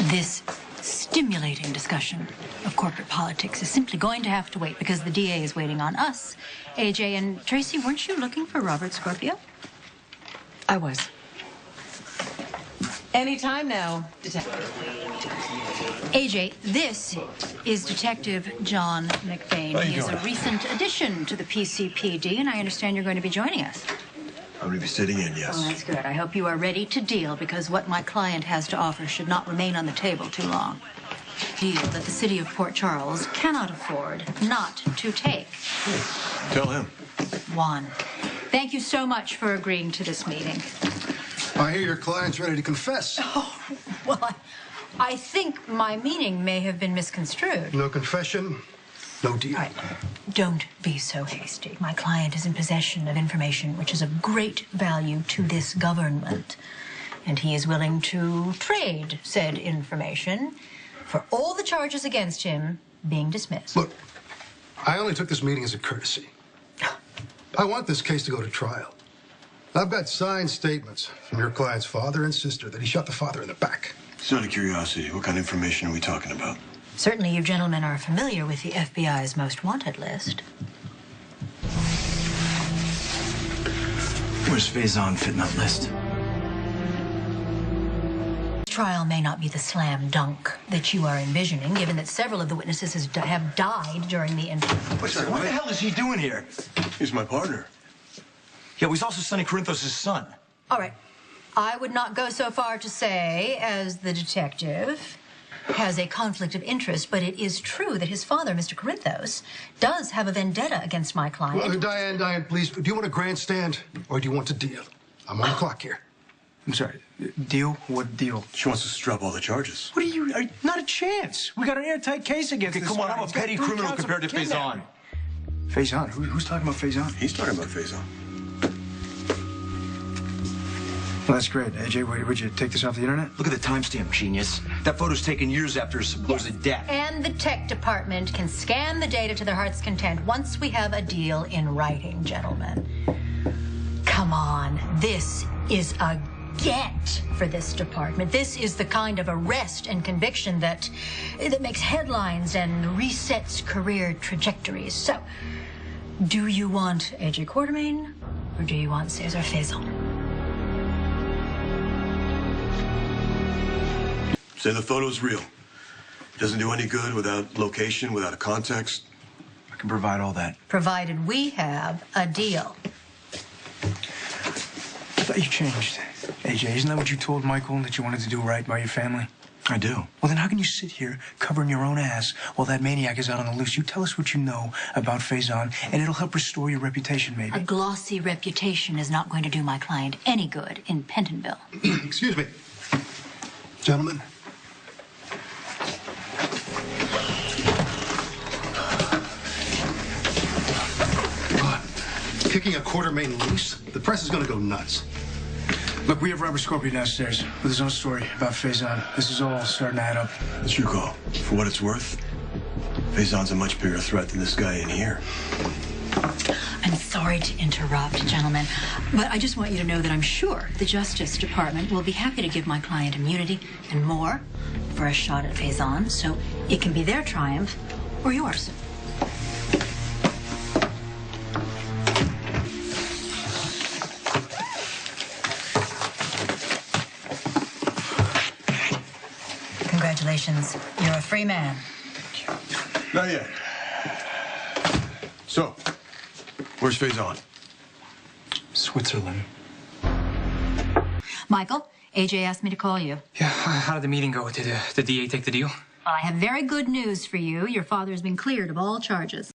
This stimulating discussion of corporate politics is simply going to have to wait because the DA is waiting on us. AJ and Tracy, weren't you looking for Robert Scorpio? I was. Anytime now, Detective. AJ, this is Detective John McBain. He is a recent addition to the PCPD, and I understand you're going to be joining us. I'm going to be sitting in, yes. Oh, that's good. I hope you are ready to deal, because what my client has to offer should not remain on the table too long. Deal that the city of Port Charles cannot afford not to take. Tell him. Juan, thank you so much for agreeing to this meeting. I hear your client's ready to confess. Oh, well, I think my meaning may have been misconstrued. No confession, no deal. All right. Don't be so hasty. My client is in possession of information which is of great value to this government, and he is willing to trade said information for all the charges against him being dismissed. Look, I only took this meeting as a courtesy. I want this case to go to trial. I've got signed statements from your client's father and sister that he shot the father in the back. Just out of curiosity, what kind of information are we talking about? Certainly you gentlemen are familiar with the FBI's most wanted list. Where's Faison fit in that list? Trial may not be the slam dunk that you are envisioning, given that several of the witnesses have died during the incident. Wait, sorry, what the hell is he doing here? He's my partner. Yeah, well, he's also Sonny Corinthos' son. All right. I would not go so far to say, as the detective has a conflict of interest, but it is true that his father, Mr. Corinthos, does have a vendetta against my client. Well, Diane, please, do you want a grandstand or do you want a deal? I'm on the clock here. I'm sorry, deal? What deal? She wants us to drop all the charges. What are you, not a chance. We got an airtight case against Okay, this come on, guy. I'm a He's got petty 3 criminal counts of compared to Faison. kidnapping. Faison? Who's talking about Faison? He's talking about Faison. Well, that's great. AJ, would you take this off the internet? Look at the timestamp, genius. That photo's taken years after his supposed death. And the tech department can scan the data to their heart's content once we have a deal in writing, gentlemen. Come on, this is a get for this department. This is the kind of arrest and conviction that makes headlines and resets career trajectories. So, do you want AJ Quartermain or do you want Cesar Faison? Say the photo's real. Doesn't do any good without location, without a context. I can provide all that. Provided we have a deal. I thought you changed. AJ, isn't that what you told Michael, that you wanted to do right by your family? I do. Well, then how can you sit here covering your own ass while that maniac is out on the loose? You tell us what you know about Faison, and it'll help restore your reputation, maybe. A glossy reputation is not going to do my client any good in Pentonville. Excuse me. Gentlemen. Kicking a Quartermain loose, the press is going to go nuts. Look, we have Robert Scorpio downstairs with his own story about Faison. This is all starting to add up. It's your call. For what it's worth, Faison's a much bigger threat than this guy in here. I'm sorry to interrupt, gentlemen, but I just want you to know that I'm sure the Justice Department will be happy to give my client immunity and more for a shot at Faison, so it can be their triumph or yours. Congratulations. You're a free man. Not yet. So, where's Faison? Switzerland. Michael, AJ asked me to call you. Yeah, how did the meeting go? Did the DA take the deal? Well, I have very good news for you. Your father has been cleared of all charges.